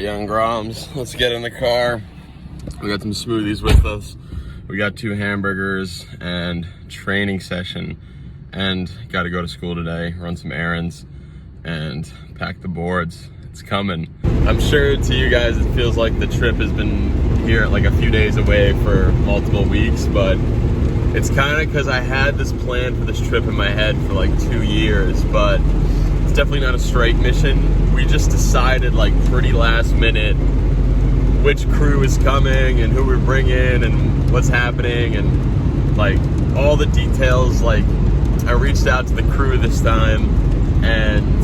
on Groms. Let's get in the car. We got some smoothies with us. We got 2 hamburgers and training session, and got to go to school today, run some errands, and pack the boards. It's coming. I'm sure to you guys it feels like the trip has been here like a few days away for multiple weeks, but it's kind of because I had this plan for this trip in my head for like 2 years, but it's definitely not a straight mission. We just decided like pretty last minute which crew is coming and who we're bringing and what's happening and like all the details. Like I reached out to the crew this time, and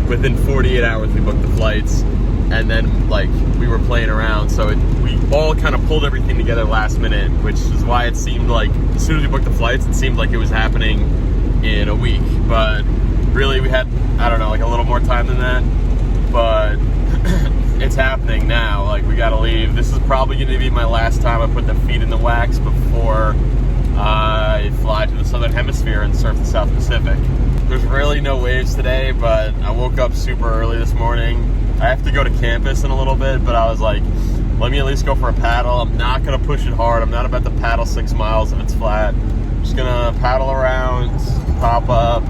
within 48 hours we booked the flights, and then like we were playing around, so we all kind of pulled everything together last minute, which is why it seemed like as soon as we booked the flights it seemed like it was happening in a week, but really we had, I don't know, like a little more time than that. But it's happening now. Like we gotta leave. This is probably gonna be my last time I put the feet in the wax before I fly to the southern hemisphere and surf the South Pacific. There's really no waves today, but I woke up super early this morning. I have to go to campus in a little bit, but I was like, let me at least go for a paddle. I'm not gonna push it hard. I'm not about to paddle 6 miles if it's flat. I'm just gonna paddle around, pop up.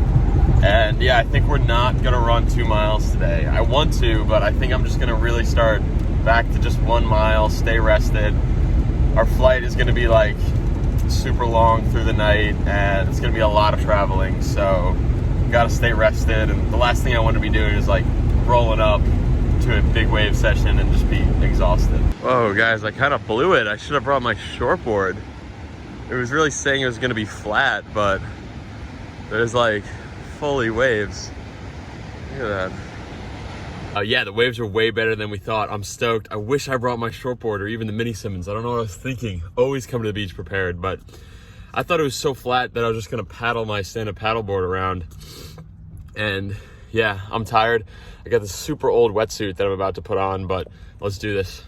And yeah, I think we're not gonna run 2 miles today. I want to, but I think I'm just gonna really start back to just 1 mile, stay rested. Our flight is gonna be like super long through the night, and it's gonna be a lot of traveling, so gotta stay rested. And the last thing I want to be doing is like rolling up to a big wave session and just be exhausted. Whoa guys, I kind of blew it. I should have brought my shortboard. It was really saying it was gonna be flat, but there's like fully waves. Look at that. Yeah, the waves are way better than we thought. I'm stoked. I wish I brought my shortboard or even the mini Simmons. I don't know what I was thinking. Always come to the beach prepared, but I thought it was so flat that I was just gonna paddle my stand-up paddleboard around. And yeah, I'm tired. I got this super old wetsuit that I'm about to put on, but let's do this.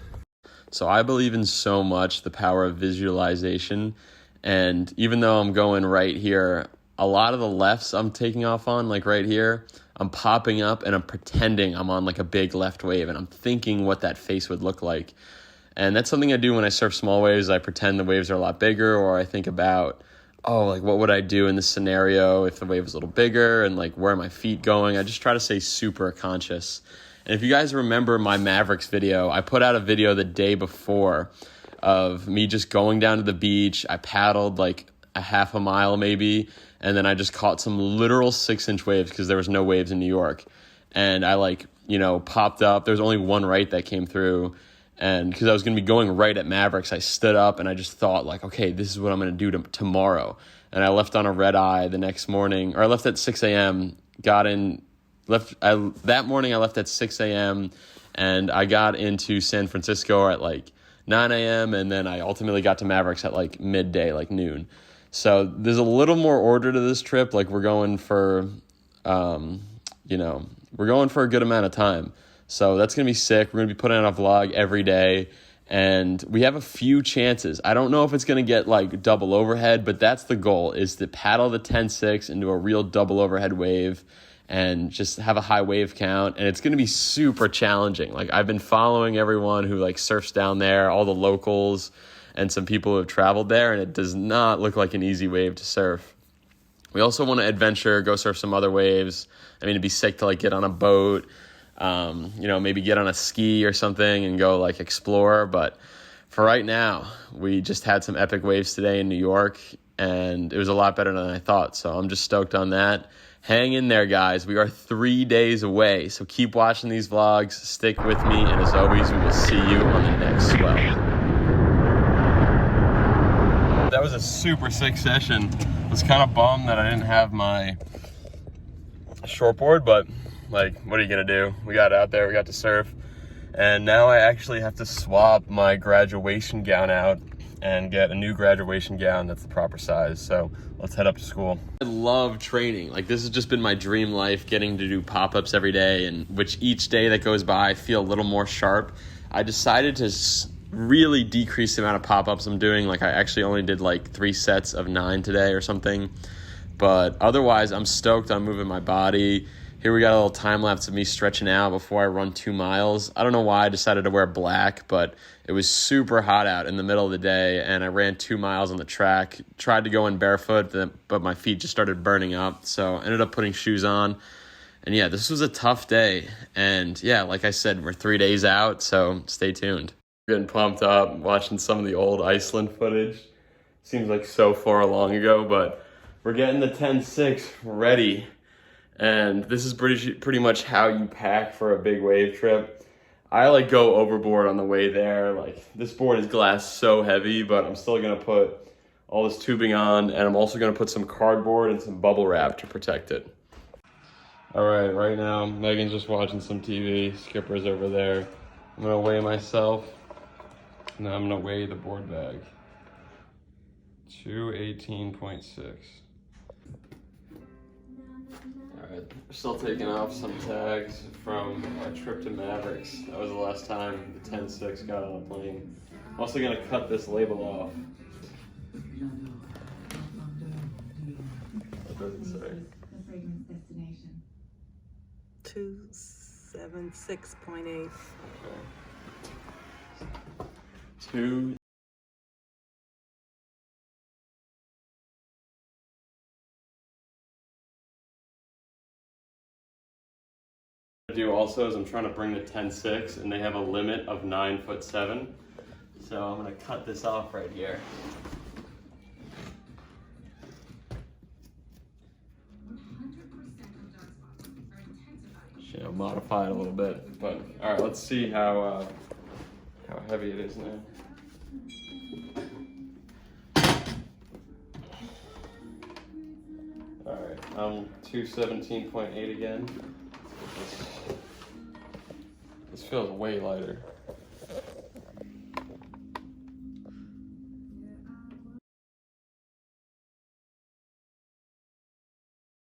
So I believe in so much the power of visualization, and even though I'm going right here, a lot of the lefts I'm taking off on, like right here, I'm popping up and I'm pretending I'm on like a big left wave, and I'm thinking what that face would look like. And that's something I do when I surf small waves. I pretend the waves are a lot bigger, or I think about, oh, like what would I do in this scenario if the wave was a little bigger, and like where are my feet going? I just try to stay super conscious. And if you guys remember my Mavericks video, I put out a video the day before of me just going down to the beach. I paddled like a half a mile maybe, and then I just caught some literal 6-inch waves because there was no waves in New York. And I like, popped up. There was only one right that came through. And because I was going to be going right at Mavericks, I stood up and I just thought like, okay, this is what I'm going to do tomorrow. And I left on a red eye the next morning, or I left at 6 a.m., that morning I left at 6 a.m. and I got into San Francisco at like 9 a.m. and then I ultimately got to Mavericks at like midday, like noon. So there's a little more order to this trip. Like we're going for, we're going for a good amount of time. So that's going to be sick. We're going to be putting out a vlog every day, and we have a few chances. I don't know if it's going to get like double overhead, but that's the goal, is to paddle the 10-6 into a real double overhead wave and just have a high wave count. And it's going to be super challenging. Like I've been following everyone who like surfs down there, all the locals and some people who have traveled there, and it does not look like an easy wave to surf. We also want to adventure, go surf some other waves. I mean, it'd be sick to like get on a boat, maybe get on a ski or something and go like explore. But for right now, we just had some epic waves today in New York, and it was a lot better than I thought. So I'm just stoked on that. Hang in there, guys. We are 3 days away. So keep watching these vlogs. Stick with me. And as always, we will see you on the next swell. That was a super sick session. I was kind of bummed that I didn't have my shortboard, but like, what are you gonna do? We got out there, we got to surf, and now I actually have to swap my graduation gown out and get a new graduation gown that's the proper size. So let's head up to school. I love training. Like this has just been my dream life, getting to do pop-ups every day, and which each day that goes by I feel a little more sharp. I decided to really decrease the amount of pop-ups I'm doing. Like I actually only did like 3 sets of 9 today or something, but otherwise I'm stoked on moving my body, Here we got a little time lapse of me stretching out before I run 2 miles. I don't know why I decided to wear black, but it was super hot out in the middle of the day, and I ran 2 miles on the track. Tried to go in barefoot, but my feet just started burning up, so I ended up putting shoes on. And yeah, this was a tough day. And yeah, like I said, we're 3 days out, so stay tuned. Getting pumped up, watching some of the old Iceland footage. Seems like so far long ago, but we're getting the 10.6 ready. And this is pretty much how you pack for a big wave trip. I like go overboard on the way there. Like, this board is glass so heavy, but I'm still gonna put all this tubing on, and I'm also gonna put some cardboard and some bubble wrap to protect it. All right now, Megan's just watching some TV. Skipper's over there. I'm gonna weigh myself. Now I'm gonna weigh the board bag. 218.6. Alright, we're still taking off some tags from our trip to Mavericks. That was the last time the 10.6 got on a plane. I'm also gonna cut this label off. What does it say? The fragrance destination. 276.8. Okay. 2. Do also is I'm trying to bring the 10.6, and they have a limit of 9'7". So I'm gonna cut this off right here. Should modify it a little bit, but all right, let's see how heavy it is now. All right, I'm 217.8 again. This feels way lighter.